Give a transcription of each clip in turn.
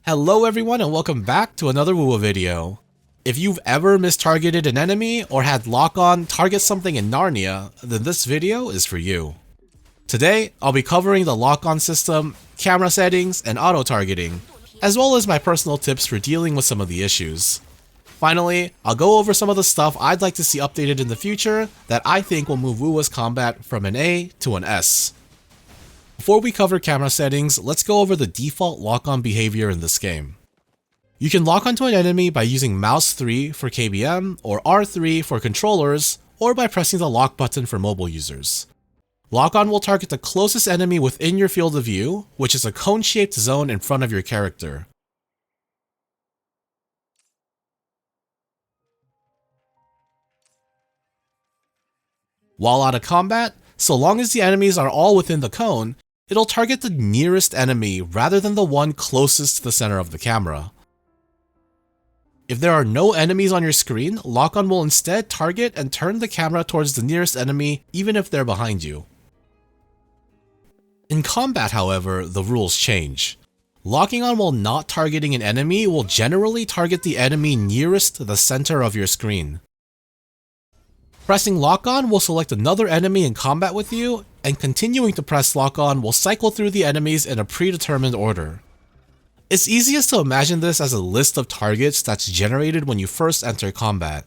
Hello everyone and welcome back to another Woo video. If you've ever mistargeted an enemy or had lock-on target something in Narnia, then this video is for you. Today, I'll be covering the lock-on system, camera settings, and auto-targeting, as well as my personal tips for dealing with some of the issues. Finally, I'll go over some of the stuff I'd like to see updated in the future that I think will move Wu's combat from an A to an S. Before we cover camera settings, let's go over the default lock-on behavior in this game. You can lock onto an enemy by using mouse 3 for KBM or R3 for controllers, or by pressing the lock button for mobile users. Lock-on will target the closest enemy within your field of view, which is a cone-shaped zone in front of your character. While out of combat, so long as the enemies are all within the cone, it'll target the nearest enemy rather than the one closest to the center of the camera. If there are no enemies on your screen, lock-on will instead target and turn the camera towards the nearest enemy even if they're behind you. In combat, however, the rules change. Locking on while not targeting an enemy will generally target the enemy nearest to the center of your screen. Pressing lock-on will select another enemy in combat with you, and continuing to press lock-on will cycle through the enemies in a predetermined order. It's easiest to imagine this as a list of targets that's generated when you first enter combat.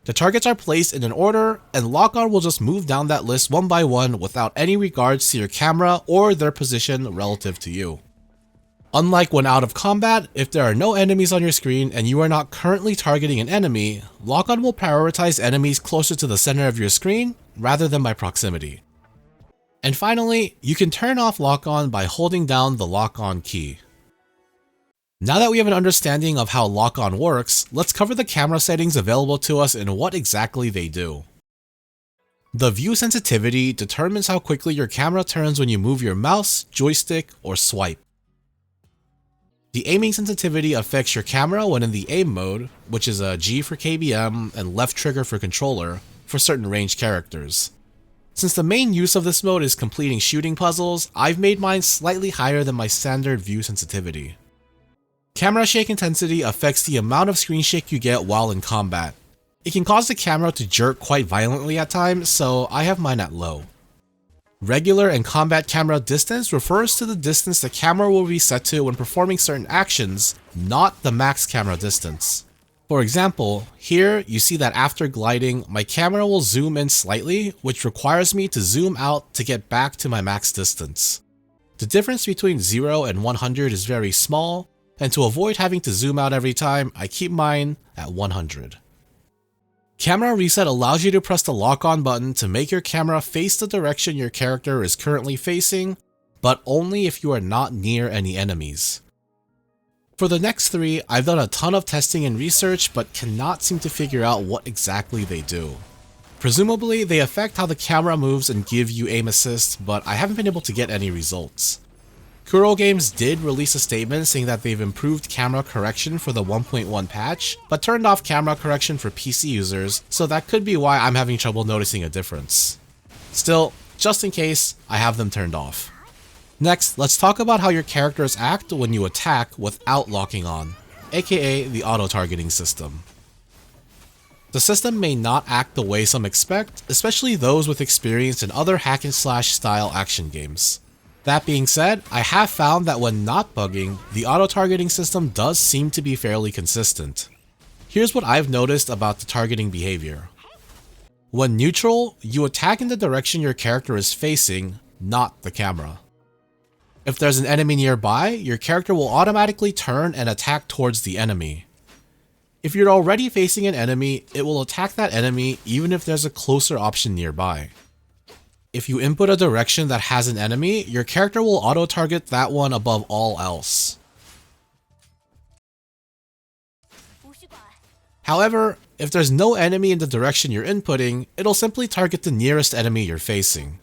The targets are placed in an order, and lock-on will just move down that list one by one without any regards to your camera or their position relative to you. Unlike when out of combat, if there are no enemies on your screen and you are not currently targeting an enemy, lock-on will prioritize enemies closer to the center of your screen rather than by proximity. And finally, you can turn off lock-on by holding down the lock-on key. Now that we have an understanding of how lock-on works, let's cover the camera settings available to us and what exactly they do. The view sensitivity determines how quickly your camera turns when you move your mouse, joystick, or swipe. The aiming sensitivity affects your camera when in the aim mode, which is a G for KBM and left trigger for controller, for certain ranged characters. Since the main use of this mode is completing shooting puzzles, I've made mine slightly higher than my standard view sensitivity. Camera shake intensity affects the amount of screen shake you get while in combat. It can cause the camera to jerk quite violently at times, so I have mine at low. Regular and combat camera distance refers to the distance the camera will be set to when performing certain actions, not the max camera distance. For example, here you see that after gliding, my camera will zoom in slightly, which requires me to zoom out to get back to my max distance. The difference between 0 and 100 is very small, and to avoid having to zoom out every time, I keep mine at 100. Camera reset allows you to press the lock-on button to make your camera face the direction your character is currently facing, but only if you are not near any enemies. For the next three, I've done a ton of testing and research but cannot seem to figure out what exactly they do. Presumably, they affect how the camera moves and give you aim assist, but I haven't been able to get any results. Kuro Games did release a statement saying that they've improved camera correction for the 1.1 patch, but turned off camera correction for PC users, so that could be why I'm having trouble noticing a difference. Still, just in case, I have them turned off. Next, let's talk about how your characters act when you attack without locking on, aka the auto-targeting system. The system may not act the way some expect, especially those with experience in other hack-and-slash style action games. That being said, I have found that when not bugging, the auto-targeting system does seem to be fairly consistent. Here's what I've noticed about the targeting behavior. When neutral, you attack in the direction your character is facing, not the camera. If there's an enemy nearby, your character will automatically turn and attack towards the enemy. If you're already facing an enemy, it will attack that enemy even if there's a closer option nearby. If you input a direction that has an enemy, your character will auto-target that one above all else. However, if there's no enemy in the direction you're inputting, it'll simply target the nearest enemy you're facing.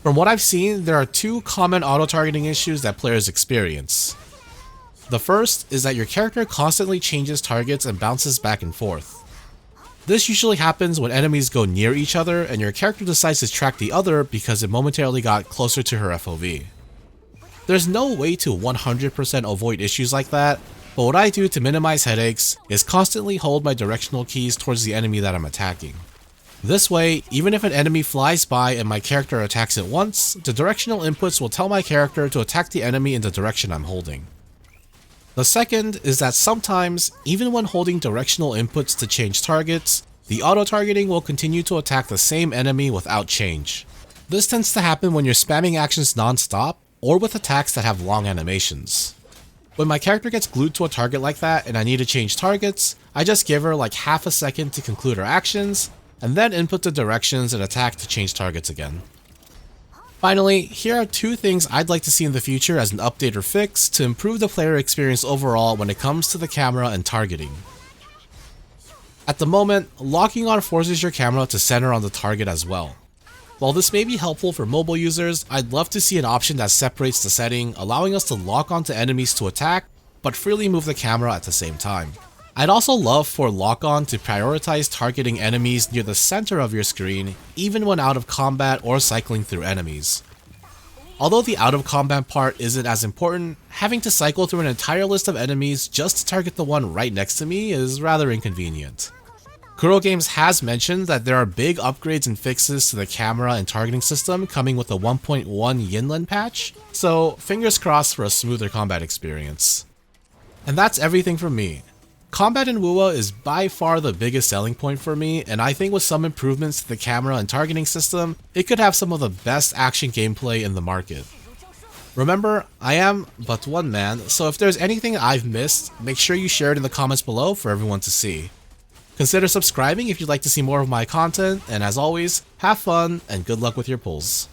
From what I've seen, there are two common auto-targeting issues that players experience. The first is that your character constantly changes targets and bounces back and forth. This usually happens when enemies go near each other and your character decides to track the other because it momentarily got closer to her FOV. There's no way to 100% avoid issues like that, but what I do to minimize headaches is constantly hold my directional keys towards the enemy that I'm attacking. This way, even if an enemy flies by and my character attacks it once, the directional inputs will tell my character to attack the enemy in the direction I'm holding. The second is that sometimes, even when holding directional inputs to change targets, the auto-targeting will continue to attack the same enemy without change. This tends to happen when you're spamming actions non-stop, or with attacks that have long animations. When my character gets glued to a target like that and I need to change targets, I just give her like half a second to conclude her actions, and then input the directions and attack to change targets again. Finally, here are 2 things I'd like to see in the future as an update or fix to improve the player experience overall when it comes to the camera and targeting. At the moment, locking on forces your camera to center on the target as well. While this may be helpful for mobile users, I'd love to see an option that separates the setting, allowing us to lock onto enemies to attack, but freely move the camera at the same time. I'd also love for lock-on to prioritize targeting enemies near the center of your screen, even when out of combat or cycling through enemies. Although the out of combat part isn't as important, having to cycle through an entire list of enemies just to target the one right next to me is rather inconvenient. Kuro Games has mentioned that there are big upgrades and fixes to the camera and targeting system coming with the 1.1 Yinlen patch, so fingers crossed for a smoother combat experience. And that's everything from me. Combat in WoWa is by far the biggest selling point for me, and I think with some improvements to the camera and targeting system, it could have some of the best action gameplay in the market. Remember, I am but one man, so if there's anything I've missed, make sure you share it in the comments below for everyone to see. Consider subscribing if you'd like to see more of my content, and as always, have fun and good luck with your pulls.